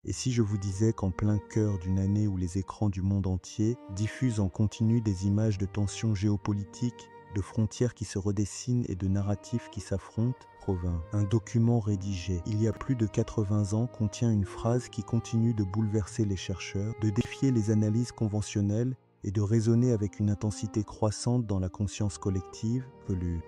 Et si je vous disais qu'en plein cœur d'une année où les écrans du monde entier diffusent en continu des images de tensions géopolitiques, de frontières qui se redessinent et de narratifs qui s'affrontent, Provins, un document rédigé il y a plus de 80 ans contient une phrase qui continue de bouleverser les chercheurs, de défier les analyses conventionnelles et de résonner avec une intensité croissante dans la conscience collective,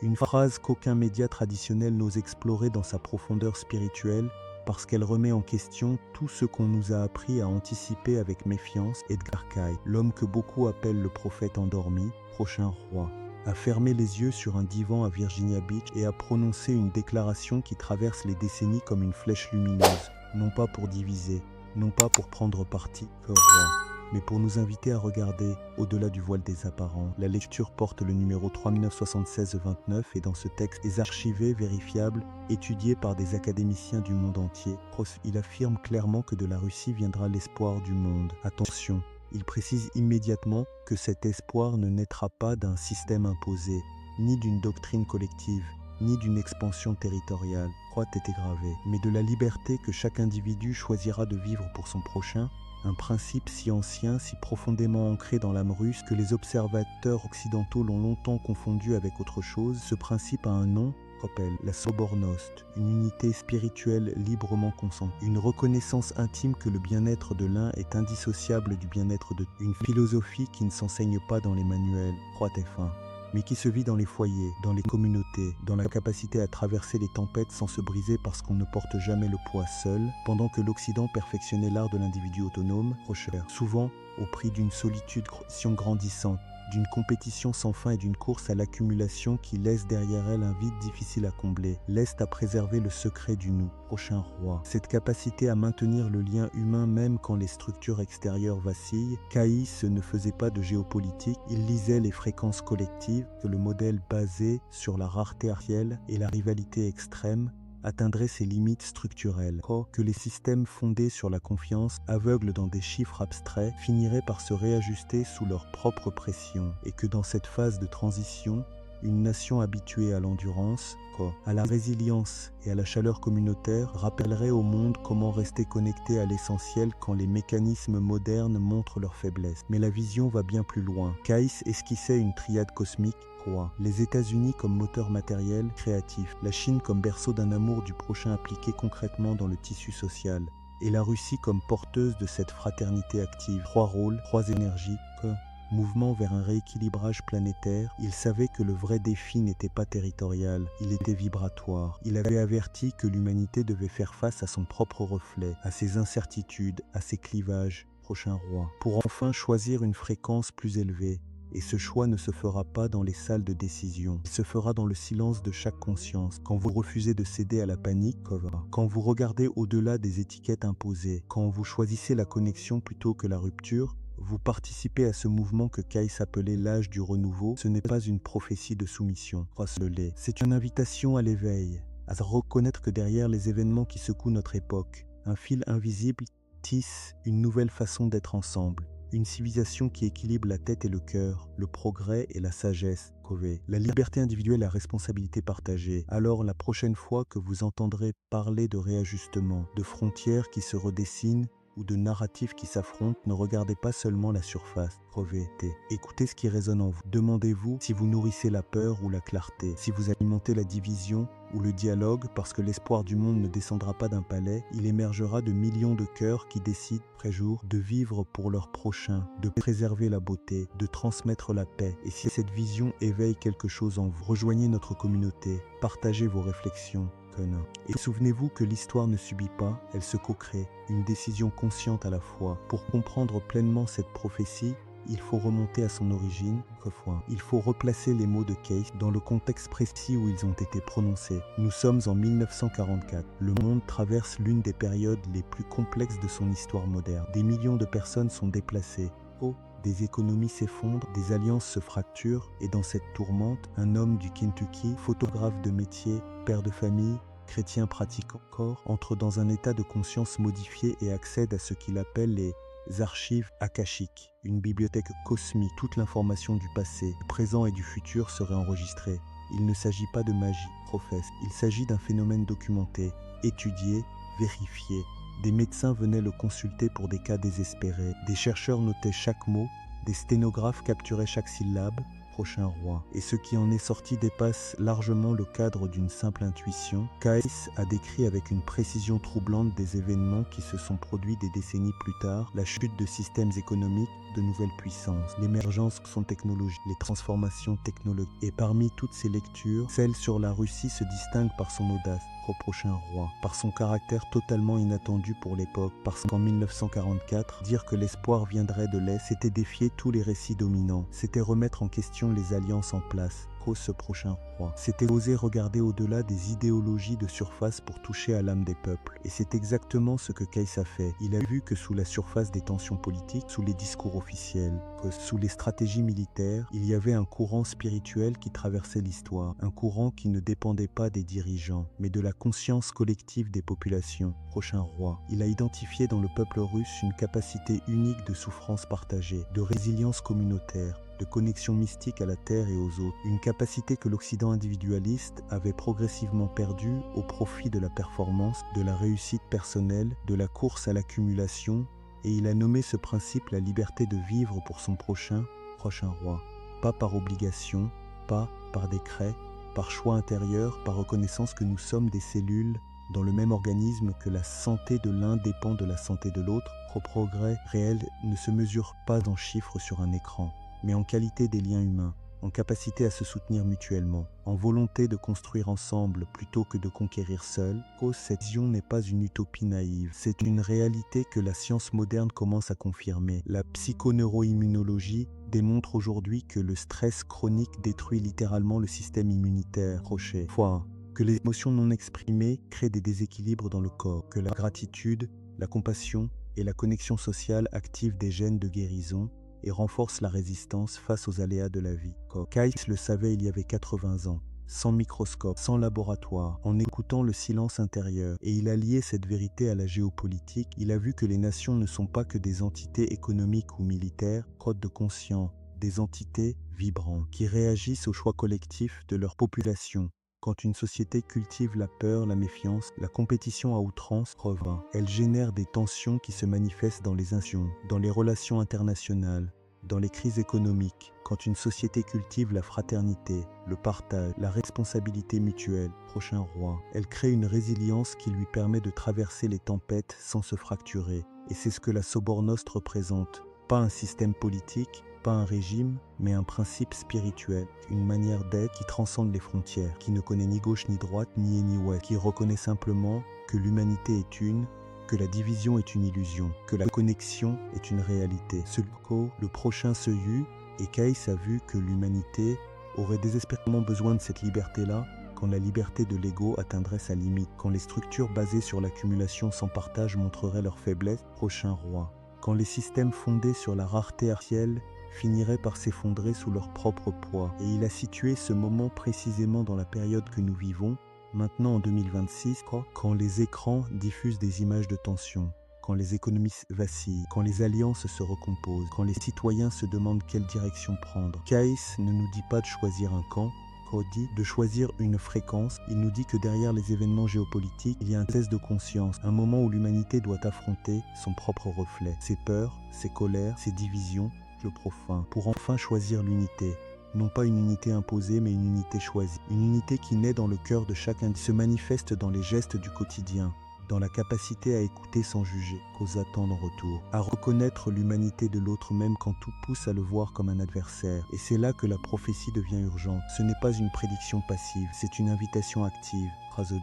une phrase qu'aucun média traditionnel n'ose explorer dans sa profondeur spirituelle, parce qu'elle remet en question tout ce qu'on nous a appris à anticiper avec méfiance. Edgar Cayce, l'homme que beaucoup appellent le prophète endormi, prochain roi, a fermé les yeux sur un divan à Virginia Beach et a prononcé une déclaration qui traverse les décennies comme une flèche lumineuse, non pas pour diviser, non pas pour prendre parti, mais pour nous inviter à regarder au-delà du voile des apparents. La lecture porte le numéro 3976-29 et dans ce texte est archivé, vérifiable, étudié par des académiciens du monde entier. Il affirme clairement que de la Russie viendra l'espoir du monde. Attention, il précise immédiatement que cet espoir ne naîtra pas d'un système imposé, ni d'une doctrine collective, ni d'une expansion territoriale, était gravé, mais de la liberté que chaque individu choisira de vivre pour son prochain, un principe si ancien, si profondément ancré dans l'âme russe que les observateurs occidentaux l'ont longtemps confondu avec autre chose. Ce principe a un nom, rappelle la sobornost, une unité spirituelle librement consentie, une reconnaissance intime que le bien-être de l'un est indissociable du bien-être de une philosophie qui ne s'enseigne pas dans les manuels, mais qui se vit dans les foyers, dans les communautés, dans la capacité à traverser les tempêtes sans se briser parce qu'on ne porte jamais le poids seul, pendant que l'Occident perfectionnait l'art de l'individu autonome, souvent au prix d'une solitude grandissante, d'une compétition sans fin et d'une course à l'accumulation qui laisse derrière elle un vide difficile à combler, laisse à préserver le secret du nous, prochain roi. Cette capacité à maintenir le lien humain même quand les structures extérieures vacillent, Cayce ne faisait pas de géopolitique, il lisait les fréquences collectives, que le modèle basé sur la rareté artielle et la rivalité extrême atteindrait ses limites structurelles, que les systèmes fondés sur la confiance, aveugles dans des chiffres abstraits, finiraient par se réajuster sous leur propre pression, et que dans cette phase de transition, une nation habituée à l'endurance, à la résilience et à la chaleur communautaire rappellerait au monde comment rester connecté à l'essentiel quand les mécanismes modernes montrent leur faiblesse. Mais la vision va bien plus loin. Cayce esquissait une triade cosmique, les États-Unis comme moteur matériel, créatif, la Chine comme berceau d'un amour du prochain appliqué concrètement dans le tissu social, et la Russie comme porteuse de cette fraternité active. 3 rôles, 3 énergies, mouvement vers un rééquilibrage planétaire. Il savait que le vrai défi n'était pas territorial, il était vibratoire. Il avait averti que l'humanité devait faire face à son propre reflet, à ses incertitudes, à ses clivages, prochain roi, pour enfin choisir une fréquence plus élevée. Et ce choix ne se fera pas dans les salles de décision, il se fera dans le silence de chaque conscience, quand vous refusez de céder à la panique, quand vous regardez au-delà des étiquettes imposées, quand vous choisissez la connexion plutôt que la rupture, vous participez à ce mouvement que Cayce appelait l'âge du renouveau. Ce n'est pas une prophétie de soumission, c'est une invitation à l'éveil, à reconnaître que derrière les événements qui secouent notre époque, un fil invisible tisse une nouvelle façon d'être ensemble. Une civilisation qui équilibre la tête et le cœur, le progrès et la sagesse, la liberté individuelle et la responsabilité partagée. Alors la prochaine fois que vous entendrez parler de réajustement, de frontières qui se redessinent ou de narratifs qui s'affrontent, ne regardez pas seulement la surface, écoutez ce qui résonne en vous. Demandez-vous si vous nourrissez la peur ou la clarté, si vous alimentez la division ou le dialogue, parce que l'espoir du monde ne descendra pas d'un palais, il émergera de millions de cœurs qui décident, après jour, de vivre pour leur prochain, de préserver la beauté, de transmettre la paix. Et si cette vision éveille quelque chose en vous, rejoignez notre communauté, partagez vos réflexions. Et souvenez-vous que l'histoire ne subit pas, elle se co-crée, une décision consciente à la fois. Pour comprendre pleinement cette prophétie, il faut remonter à son origine, il faut replacer les mots de Cayce dans le contexte précis où ils ont été prononcés. Nous sommes en 1944. Le monde traverse l'une des périodes les plus complexes de son histoire moderne. Des millions de personnes sont déplacées. Des économies s'effondrent, des alliances se fracturent, et dans cette tourmente, un homme du Kentucky, photographe de métier, père de famille, chrétien pratiquant encore, entre dans un état de conscience modifié et accède à ce qu'il appelle les archives akashiques, une bibliothèque cosmique. Toute l'information du passé, du présent et du futur serait enregistrée. Il ne s'agit pas de magie, il s'agit d'un phénomène documenté, étudié, vérifié, Des médecins venaient le consulter pour des cas désespérés. Des chercheurs notaient chaque mot, des sténographes capturaient chaque syllabe. Prochain roi. Et ce qui en est sorti dépasse largement le cadre d'une simple intuition. Caius a décrit avec une précision troublante des événements qui se sont produits des décennies plus tard, la chute de systèmes économiques, de nouvelles puissances, l'émergence sont technologiques, les transformations technologiques. Et parmi toutes ces lectures, celle sur la Russie se distingue par son audace, au prochain roi, par son caractère totalement inattendu pour l'époque, parce qu'en 1944, dire que l'espoir viendrait de l'Est, c'était défier tous les récits dominants, c'était remettre en question les alliances en place. Ce prochain roi. C'était oser regarder au-delà des idéologies de surface pour toucher à l'âme des peuples. Et c'est exactement ce que Caius a fait. Il a vu que sous la surface des tensions politiques, sous les discours officiels, sous les stratégies militaires, il y avait un courant spirituel qui traversait l'histoire. Un courant qui ne dépendait pas des dirigeants, mais de la conscience collective des populations. Prochain roi. Il a identifié dans le peuple russe une capacité unique de souffrance partagée, de résilience communautaire, de connexion mystique à la terre et aux autres, une capacité que l'Occident individualiste avait progressivement perdue au profit de la performance, de la réussite personnelle, de la course à l'accumulation, et il a nommé ce principe la liberté de vivre pour son prochain roi. Pas par obligation, pas par décret, par choix intérieur, par reconnaissance que nous sommes des cellules dans le même organisme, que la santé de l'un dépend de la santé de l'autre. Au progrès réel ne se mesure pas en chiffres sur un écran, mais en qualité des liens humains, en capacité à se soutenir mutuellement, en volonté de construire ensemble plutôt que de conquérir seul. Cette vision n'est pas une utopie naïve, c'est une réalité que la science moderne commence à confirmer. La psychoneuroimmunologie démontre aujourd'hui que le stress chronique détruit littéralement le système immunitaire. Que les émotions non exprimées créent des déséquilibres dans le corps, que la gratitude, la compassion et la connexion sociale activent des gènes de guérison et renforce la résistance face aux aléas de la vie. Caius le savait il y avait 80 ans, sans microscope, sans laboratoire, en écoutant le silence intérieur, et il a lié cette vérité à la géopolitique. Il a vu que les nations ne sont pas que des entités économiques ou militaires, crottes de conscience, des entités vibrantes, qui réagissent aux choix collectifs de leur population. Quand une société cultive la peur, la méfiance, la compétition à outrance, elle génère des tensions qui se manifestent dans les institutions, dans les relations internationales, dans les crises économiques. Quand une société cultive la fraternité, le partage, la responsabilité mutuelle, prochain roi, elle crée une résilience qui lui permet de traverser les tempêtes sans se fracturer. Et c'est ce que la Sobornost représente. Pas un système politique, pas un régime, mais un principe spirituel, une manière d'être qui transcende les frontières, qui ne connaît ni gauche ni droite, ni est ni ouest, qui reconnaît simplement que l'humanité est une, que la division est une illusion, que la connexion est une réalité. Le prochain se eut, et Caius a vu que l'humanité aurait désespérément besoin de cette liberté-là, quand la liberté de l'ego atteindrait sa limite, quand les structures basées sur l'accumulation sans partage montreraient leur faiblesse. Prochain roi. Quand les systèmes fondés sur la rareté artielle finiraient par s'effondrer sous leur propre poids. Et il a situé ce moment précisément dans la période que nous vivons, maintenant en 2026, quand les écrans diffusent des images de tension, quand les économies vacillent, quand les alliances se recomposent, quand les citoyens se demandent quelle direction prendre. Caius ne nous dit pas de choisir un camp, de choisir une fréquence. Il nous dit que derrière les événements géopolitiques, il y a un test de conscience, un moment où l'humanité doit affronter son propre reflet, ses peurs, ses colères, ses divisions, le profane, pour enfin choisir l'unité. Non pas une unité imposée, mais une unité choisie. Une unité qui naît dans le cœur de chacun, se manifeste dans les gestes du quotidien, dans la capacité à écouter sans juger, qu'aux attendre en retour, à reconnaître l'humanité de l'autre même quand tout pousse à le voir comme un adversaire. Et c'est là que la prophétie devient urgente. Ce n'est pas une prédiction passive, c'est une invitation active.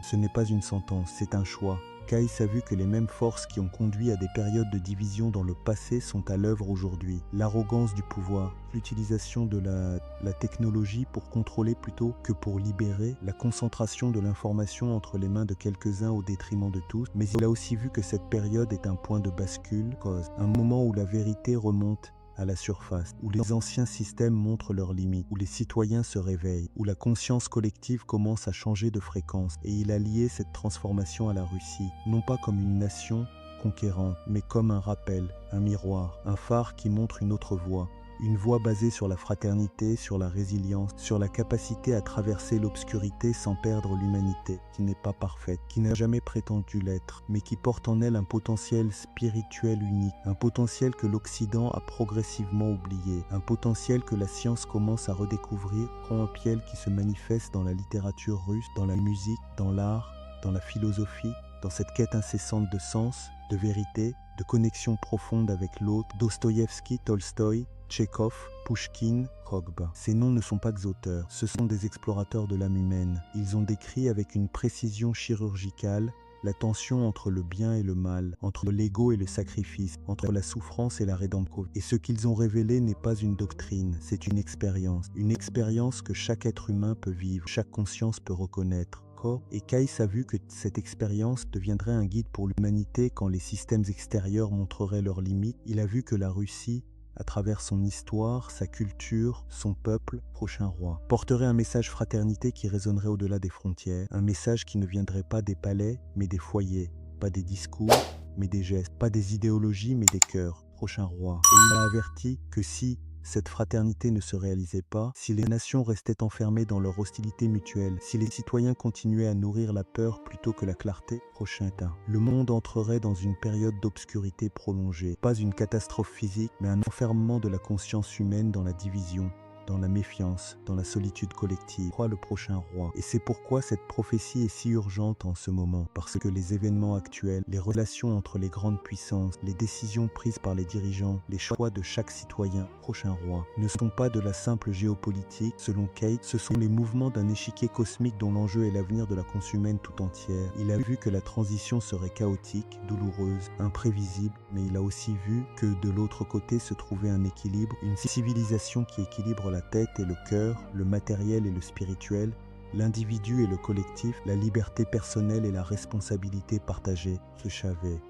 Ce n'est pas une sentence, c'est un choix. Caius a vu que les mêmes forces qui ont conduit à des périodes de division dans le passé sont à l'œuvre aujourd'hui. L'arrogance du pouvoir, l'utilisation de la technologie pour contrôler plutôt que pour libérer, la concentration de l'information entre les mains de quelques-uns au détriment de tous. Mais il a aussi vu que cette période est un point de bascule, un moment où la vérité remonte à la surface, où les anciens systèmes montrent leurs limites, où les citoyens se réveillent, où la conscience collective commence à changer de fréquence. Et il a lié cette transformation à la Russie, non pas comme une nation conquérante, mais comme un rappel, un miroir, un phare qui montre une autre voie. Une voie basée sur la fraternité, sur la résilience, sur la capacité à traverser l'obscurité sans perdre l'humanité, qui n'est pas parfaite, qui n'a jamais prétendu l'être, mais qui porte en elle un potentiel spirituel unique, un potentiel que l'Occident a progressivement oublié, un potentiel que la science commence à redécouvrir, un piel qui se manifeste dans la littérature russe, dans la musique, dans l'art, dans la philosophie, dans cette quête incessante de sens, de vérité, de connexion profonde avec l'autre. Dostoïevski, Tolstoï, Tchekhov, Pouchkine, Rogba. Ces noms ne sont pas des auteurs, ce sont des explorateurs de l'âme humaine. Ils ont décrit avec une précision chirurgicale la tension entre le bien et le mal, entre l'ego et le sacrifice, entre la souffrance et la rédemption. Et ce qu'ils ont révélé n'est pas une doctrine, c'est une expérience que chaque être humain peut vivre, chaque conscience peut reconnaître. Et Kais a vu que cette expérience deviendrait un guide pour l'humanité quand les systèmes extérieurs montreraient leurs limites. Il a vu que la Russie, à travers son histoire, sa culture, son peuple, prochain roi, porterait un message fraternité qui résonnerait au-delà des frontières, un message qui ne viendrait pas des palais, mais des foyers, pas des discours, mais des gestes, pas des idéologies, mais des cœurs, prochain roi. Et il a averti que si cette fraternité ne se réalisait pas, si les nations restaient enfermées dans leur hostilité mutuelle, si les citoyens continuaient à nourrir la peur plutôt que la clarté, prochain temps, le monde entrerait dans une période d'obscurité prolongée. Pas une catastrophe physique, mais un enfermement de la conscience humaine dans la division, dans la méfiance, dans la solitude collective. Croit le prochain roi. Et c'est pourquoi cette prophétie est si urgente en ce moment, parce que les événements actuels, les relations entre les grandes puissances, les décisions prises par les dirigeants, les choix de chaque citoyen, prochain roi, ne sont pas de la simple géopolitique. Selon Kate, ce sont les mouvements d'un échiquier cosmique dont l'enjeu est l'avenir de la conscience humaine tout entière. Il a vu que la transition serait chaotique, douloureuse, imprévisible, mais il a aussi vu que de l'autre côté se trouvait un équilibre, une civilisation qui équilibre la tête et le cœur, le matériel et le spirituel, l'individu et le collectif, la liberté personnelle et la responsabilité partagée.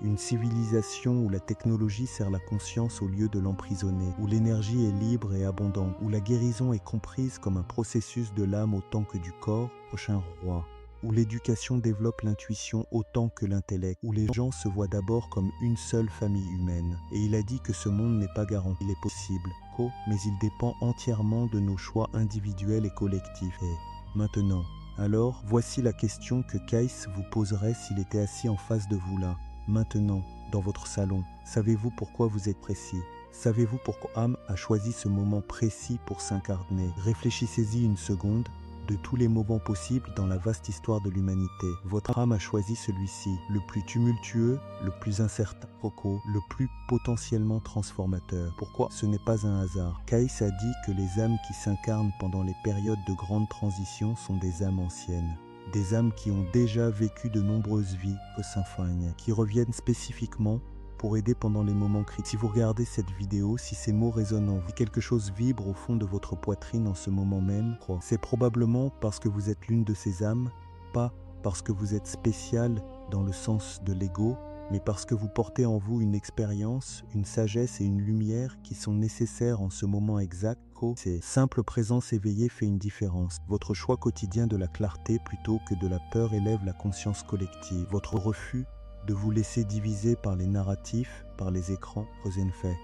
Une civilisation où la technologie sert la conscience au lieu de l'emprisonner, où l'énergie est libre et abondante, où la guérison est comprise comme un processus de l'âme autant que du corps, prochain roi. Où l'éducation développe l'intuition autant que l'intellect, où les gens se voient d'abord comme une seule famille humaine. Et il a dit que ce monde n'est pas garanti, il est possible, mais il dépend entièrement de nos choix individuels et collectifs. Et maintenant, alors, voici la question que Kais vous poserait s'il était assis en face de vous là, maintenant, dans votre salon. Savez-vous pourquoi vous êtes précis ? Savez-vous pourquoi Am a choisi ce moment précis pour s'incarner ? Réfléchissez-y une seconde. De tous les moments possibles dans la vaste histoire de l'humanité, votre âme a choisi celui-ci, le plus tumultueux, le plus incertain, le plus potentiellement transformateur. Pourquoi ? Ce n'est pas un hasard. Kais a dit que les âmes qui s'incarnent pendant les périodes de grande transition sont des âmes anciennes. Des âmes qui ont déjà vécu de nombreuses vies, qui reviennent spécifiquement pour aider pendant les moments critiques. Si vous regardez cette vidéo, si ces mots résonnent en vous, si quelque chose vibre au fond de votre poitrine en ce moment même, c'est probablement parce que vous êtes l'une de ces âmes, pas parce que vous êtes spécial dans le sens de l'ego, mais parce que vous portez en vous une expérience, une sagesse et une lumière qui sont nécessaires en ce moment exact. Cette simple présence éveillée fait une différence. Votre choix quotidien de la clarté plutôt que de la peur élève la conscience collective. Votre refus de vous laisser diviser par les narratifs, par les écrans,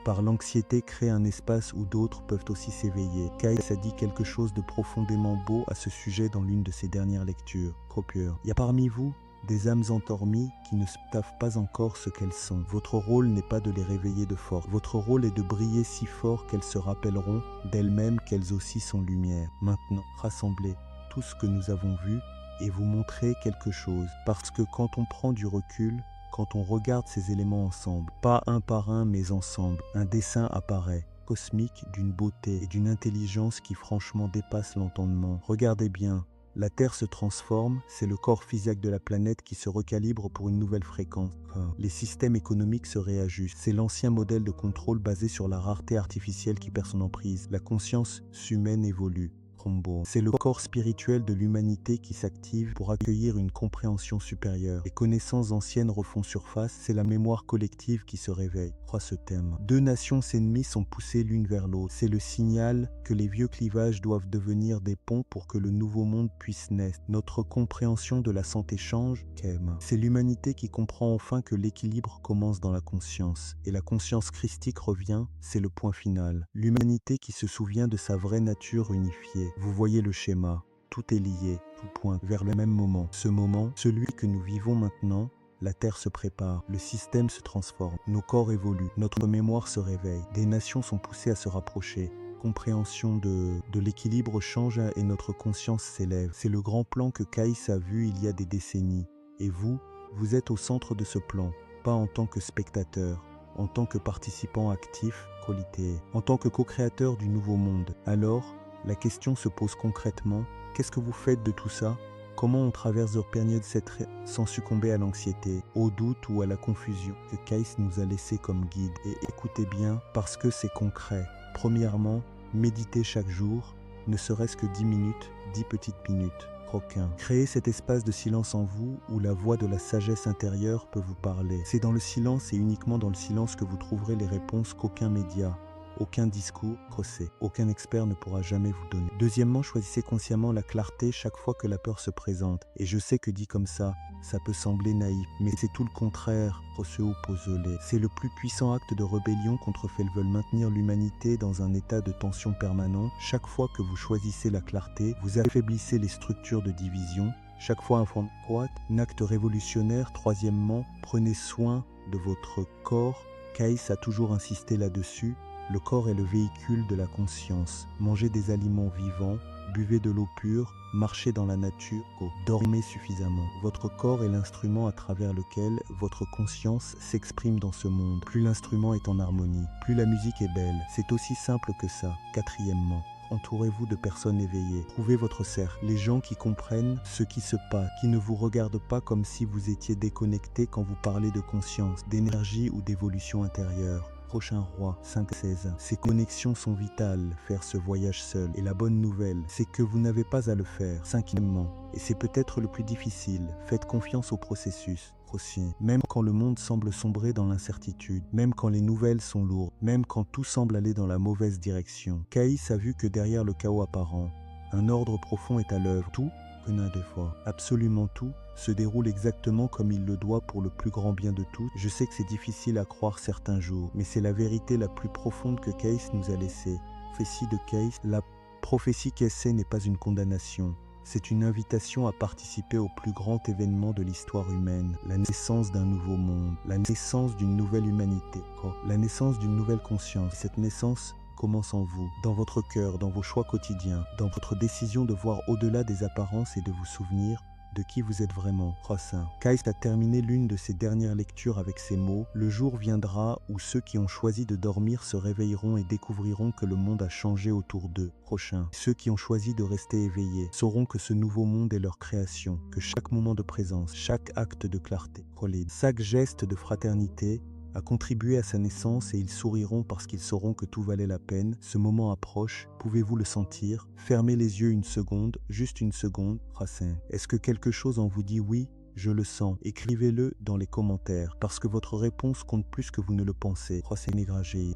par l'anxiété crée un espace où d'autres peuvent aussi s'éveiller. Kais a dit quelque chose de profondément beau à ce sujet dans l'une de ses dernières lectures. Il y a parmi vous des âmes endormies qui ne savent pas encore ce qu'elles sont. Votre rôle n'est pas de les réveiller de force. Votre rôle est de briller si fort qu'elles se rappelleront d'elles-mêmes qu'elles aussi sont lumière. Maintenant, rassemblez tout ce que nous avons vu et vous montrer quelque chose. Parce que quand on prend du recul, quand on regarde ces éléments ensemble, pas un par un mais ensemble, un dessin apparaît, cosmique, d'une beauté et d'une intelligence qui franchement dépasse l'entendement. Regardez bien, la Terre se transforme, c'est le corps physique de la planète qui se recalibre pour une nouvelle fréquence. Les systèmes économiques se réajustent, c'est l'ancien modèle de contrôle basé sur la rareté artificielle qui perd son emprise. La conscience humaine évolue. Combo. C'est le corps spirituel de l'humanité qui s'active pour accueillir une compréhension supérieure. Les connaissances anciennes refont surface, c'est la mémoire collective qui se réveille. Crois ce thème. Deux nations ennemies sont poussées l'une vers l'autre. C'est le signal que les vieux clivages doivent devenir des ponts pour que le nouveau monde puisse naître. Notre compréhension de la santé change, Kem. C'est l'humanité qui comprend enfin que l'équilibre commence dans la conscience. Et la conscience christique revient, c'est le point final. L'humanité qui se souvient de sa vraie nature unifiée. Vous voyez le schéma. Tout est lié, tout pointe vers le même moment. Ce moment, celui que nous vivons maintenant, la Terre se prépare, le système se transforme, nos corps évoluent, notre mémoire se réveille, des nations sont poussées à se rapprocher. Compréhension de l'équilibre change et notre conscience s'élève. C'est le grand plan que Caïs a vu il y a des décennies. Et vous êtes au centre de ce plan, pas en tant que spectateur, en tant que participant actif, qualité, en tant que co-créateur du nouveau monde. Alors, la question se pose concrètement, qu'est-ce que vous faites de tout ça ? Comment on traverse leur période sans succomber à l'anxiété, au doute ou à la confusion que Caïs nous a laissé comme guide. Et écoutez bien, parce que c'est concret. Premièrement, méditez chaque jour, ne serait-ce que 10 minutes, 10 petites minutes. Croquin. Créez cet espace de silence en vous où la voix de la sagesse intérieure peut vous parler. C'est dans le silence et uniquement dans le silence que vous trouverez les réponses qu'aucun média, aucun discours, procès, aucun expert ne pourra jamais vous donner. Deuxièmement, choisissez consciemment la clarté chaque fois que la peur se présente. Et je sais que dit comme ça peut sembler naïf, mais c'est tout le contraire, ceux opposés. C'est le plus puissant acte de rébellion contre ceux qui veulent maintenir l'humanité dans un état de tension permanent. Chaque fois que vous choisissez la clarté, vous affaiblissez les structures de division. Chaque fois un front droite, un acte révolutionnaire. Troisièmement, prenez soin de votre corps. Caïs a toujours insisté là-dessus. Le corps est le véhicule de la conscience. Mangez des aliments vivants, buvez de l'eau pure, marchez dans la nature, dormez suffisamment. Votre corps est l'instrument à travers lequel votre conscience s'exprime dans ce monde. Plus l'instrument est en harmonie, plus la musique est belle. C'est aussi simple que ça. Quatrièmement, entourez-vous de personnes éveillées. Trouvez votre cercle, les gens qui comprennent ce qui se passe, qui ne vous regardent pas comme si vous étiez déconnecté quand vous parlez de conscience, d'énergie ou d'évolution intérieure. Prochain roi, 5-16. Ces connexions sont vitales, faire ce voyage seul. Et la bonne nouvelle, c'est que vous n'avez pas à le faire. Cinquièmement, et c'est peut-être le plus difficile, faites confiance au processus. Même quand le monde semble sombrer dans l'incertitude, même quand les nouvelles sont lourdes, même quand tout semble aller dans la mauvaise direction, Caïs a vu que derrière le chaos apparent, un ordre profond est à l'œuvre. Tout, absolument tout, se déroule exactement comme il le doit pour le plus grand bien de tous. Je sais que c'est difficile à croire certains jours, mais c'est la vérité la plus profonde que Caïs nous a laissée. Prophétie de Caïs, la prophétie qu'essaie n'est pas une condamnation. C'est une invitation à participer au plus grand événement de l'histoire humaine, la naissance d'un nouveau monde, la naissance d'une nouvelle humanité, la naissance d'une nouvelle conscience. Cette naissance commence en vous, dans votre cœur, dans vos choix quotidiens, dans votre décision de voir au-delà des apparences et de vous souvenir de qui vous êtes vraiment. Caïs a terminé l'une de ses dernières lectures avec ces mots « Le jour viendra où ceux qui ont choisi de dormir se réveilleront et découvriront que le monde a changé autour d'eux. Ceux qui ont choisi de rester éveillés sauront que ce nouveau monde est leur création, que chaque moment de présence, chaque acte de clarté, chaque geste de fraternité a contribué à sa naissance et ils souriront parce qu'ils sauront que tout valait la peine. Ce moment approche, pouvez-vous le sentir? Fermez les yeux une seconde, juste une seconde. Est-ce que quelque chose en vous dit oui? Je le sens. Écrivez-le dans les commentaires, parce que votre réponse compte plus que vous ne le pensez.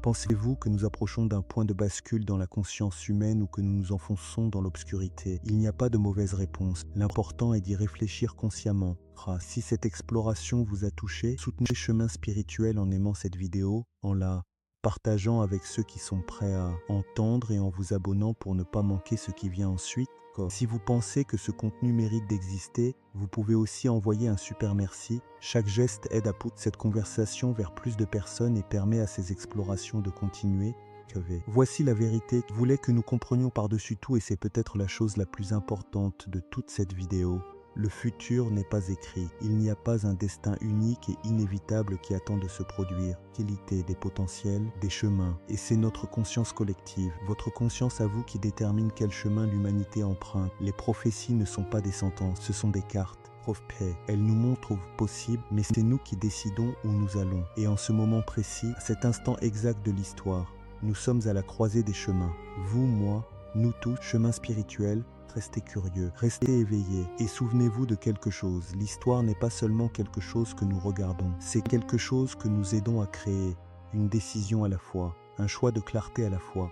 Pensez-vous que nous approchons d'un point de bascule dans la conscience humaine ou que nous nous enfonçons dans l'obscurité? Il n'y a pas de mauvaise réponse. L'important est d'y réfléchir consciemment. Si cette exploration vous a touché, soutenez Chemin Spirituel en aimant cette vidéo, en la partageant avec ceux qui sont prêts à entendre et en vous abonnant pour ne pas manquer ce qui vient ensuite. Si vous pensez que ce contenu mérite d'exister, vous pouvez aussi envoyer un super merci. Chaque geste aide à pousser cette conversation vers plus de personnes et permet à ces explorations de continuer. Voici la vérité. Je voulais que nous comprenions par-dessus tout et c'est peut-être la chose la plus importante de toute cette vidéo. Le futur n'est pas écrit. Il n'y a pas un destin unique et inévitable qui attend de se produire. Qualité des potentiels, des chemins. Et c'est notre conscience collective, votre conscience à vous qui détermine quel chemin l'humanité emprunte. Les prophéties ne sont pas des sentences, ce sont des cartes. Elles nous montrent où possible, mais c'est nous qui décidons où nous allons. Et en ce moment précis, à cet instant exact de l'histoire, nous sommes à la croisée des chemins. Vous, moi, Nous tous, chemin spirituel, restez curieux, restez éveillés et souvenez-vous de quelque chose. L'histoire n'est pas seulement quelque chose que nous regardons, c'est quelque chose que nous aidons à créer, une décision à la fois, un choix de clarté à la fois,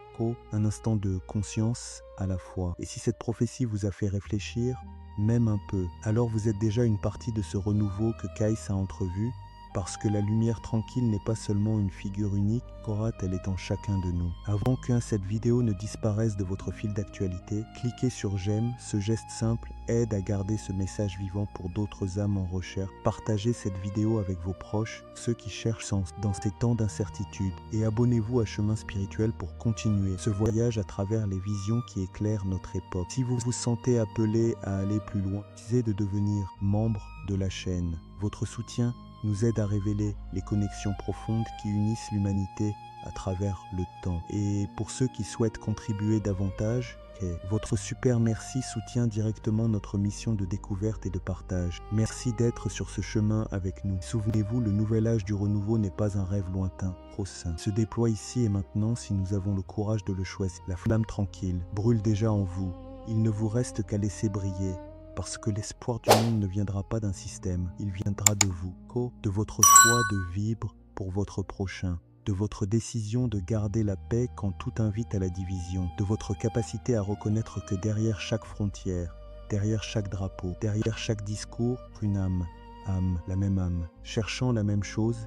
un instant de conscience à la fois. Et si cette prophétie vous a fait réfléchir, même un peu, alors vous êtes déjà une partie de ce renouveau que Kais a entrevu, parce que la lumière tranquille n'est pas seulement une figure unique, Korat, elle est en chacun de nous. Avant que cette vidéo ne disparaisse de votre fil d'actualité, cliquez sur j'aime, ce geste simple aide à garder ce message vivant pour d'autres âmes en recherche. Partagez cette vidéo avec vos proches, ceux qui cherchent sens dans ces temps d'incertitude, et abonnez-vous à Chemin Spirituel pour continuer ce voyage à travers les visions qui éclairent notre époque. Si vous vous sentez appelé à aller plus loin, essayez de devenir membre de la chaîne. Votre soutien nous aide à révéler les connexions profondes qui unissent l'humanité à travers le temps. Et pour ceux qui souhaitent contribuer davantage, votre super merci soutient directement notre mission de découverte et de partage. Merci d'être sur ce chemin avec nous. Souvenez-vous, le nouvel âge du renouveau n'est pas un rêve lointain. Prochain se déploie ici et maintenant si nous avons le courage de le choisir. La flamme tranquille brûle déjà en vous. Il ne vous reste qu'à laisser briller. Parce que l'espoir du monde ne viendra pas d'un système, il viendra de vous, de votre choix de vivre pour votre prochain, de votre décision de garder la paix quand tout invite à la division, de votre capacité à reconnaître que derrière chaque frontière, derrière chaque drapeau, derrière chaque discours, une âme, la même âme, cherchant la même chose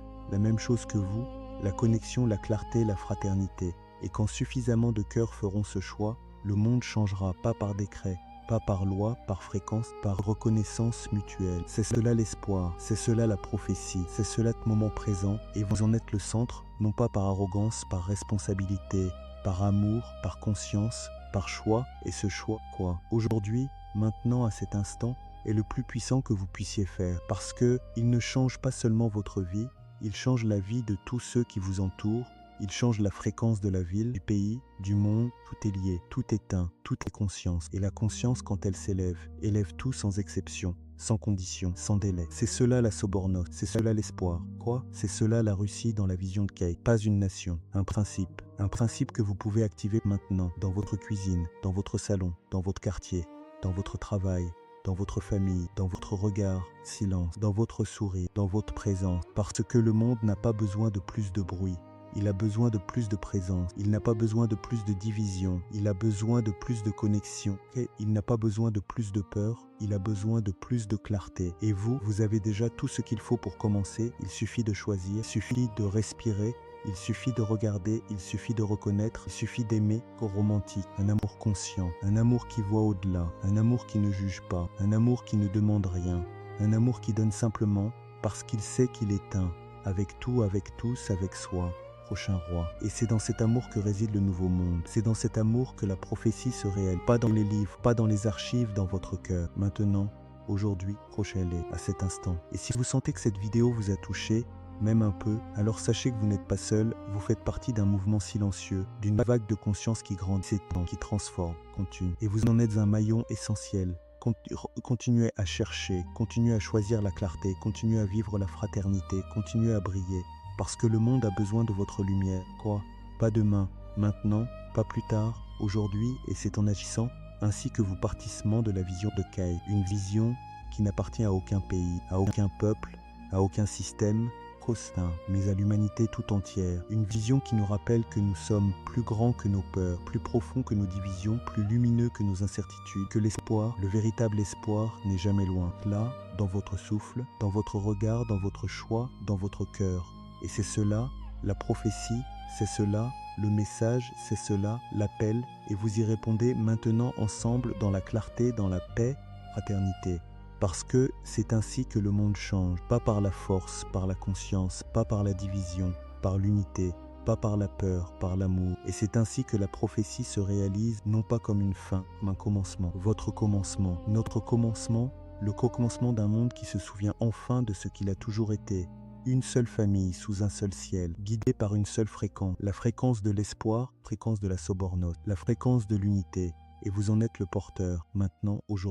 que vous, la connexion, la clarté, la fraternité. Et quand suffisamment de cœurs feront ce choix, le monde changera, pas par décret, pas par loi, par fréquence, par reconnaissance mutuelle. C'est cela l'espoir, c'est cela la prophétie, c'est cela le moment présent, et vous en êtes le centre, non pas par arrogance, par responsabilité, par amour, par conscience, par choix, et ce choix, aujourd'hui, maintenant, à cet instant, est le plus puissant que vous puissiez faire, parce que il ne change pas seulement votre vie, il change la vie de tous ceux qui vous entourent. Il change la fréquence de la ville, du pays, du monde, tout est lié, tout est un, tout est conscience. Et la conscience, quand elle s'élève, élève tout sans exception, sans condition, sans délai. C'est cela la Sobornos, c'est cela l'espoir. C'est cela la Russie dans la vision de Kay. Pas une nation, un principe que vous pouvez activer maintenant, dans votre cuisine, dans votre salon, dans votre quartier, dans votre travail, dans votre famille, dans votre regard, silence, dans votre sourire, dans votre présence. Parce que le monde n'a pas besoin de plus de bruit. Il a besoin de plus de présence, il n'a pas besoin de plus de division, il a besoin de plus de connexion, il n'a pas besoin de plus de peur, il a besoin de plus de clarté. Et vous avez déjà tout ce qu'il faut pour commencer, il suffit de choisir, il suffit de respirer, il suffit de regarder, il suffit de reconnaître, il suffit d'aimer, romantique, un amour conscient, un amour qui voit au-delà, un amour qui ne juge pas, un amour qui ne demande rien, un amour qui donne simplement parce qu'il sait qu'il est un, avec tout, avec tous, avec soi. Prochain roi. Et c'est dans cet amour que réside le nouveau monde. C'est dans cet amour que la prophétie se réalise. Pas dans les livres, pas dans les archives, dans votre cœur. Maintenant, aujourd'hui, prochez-les à cet instant. Et si vous sentez que cette vidéo vous a touché, même un peu, alors sachez que vous n'êtes pas seul, vous faites partie d'un mouvement silencieux, d'une vague de conscience qui grandit, s'étend, qui transforme, continue. Et vous en êtes un maillon essentiel. Continuez à chercher, continuez à choisir la clarté, continuez à vivre la fraternité, continuez à briller. Parce que le monde a besoin de votre lumière. Pas demain, maintenant, pas plus tard, aujourd'hui, et c'est en agissant, ainsi que vous partissement de la vision de Kay. Une vision qui n'appartient à aucun pays, à aucun peuple, à aucun système, mais à l'humanité tout entière. Une vision qui nous rappelle que nous sommes plus grands que nos peurs, plus profonds que nos divisions, plus lumineux que nos incertitudes, que l'espoir, le véritable espoir, n'est jamais loin. Là, dans votre souffle, dans votre regard, dans votre choix, dans votre cœur. Et c'est cela, la prophétie, c'est cela, le message, c'est cela, l'appel, et vous y répondez maintenant ensemble dans la clarté, dans la paix, fraternité. Parce que c'est ainsi que le monde change, pas par la force, par la conscience, pas par la division, par l'unité, pas par la peur, par l'amour. Et c'est ainsi que la prophétie se réalise, non pas comme une fin, comme un commencement. Votre commencement, notre commencement, le commencement d'un monde qui se souvient enfin de ce qu'il a toujours été. Une seule famille sous un seul ciel, guidée par une seule fréquence, la fréquence de l'espoir, fréquence de la Sobornos, la fréquence de l'unité. Et vous en êtes le porteur, maintenant, aujourd'hui.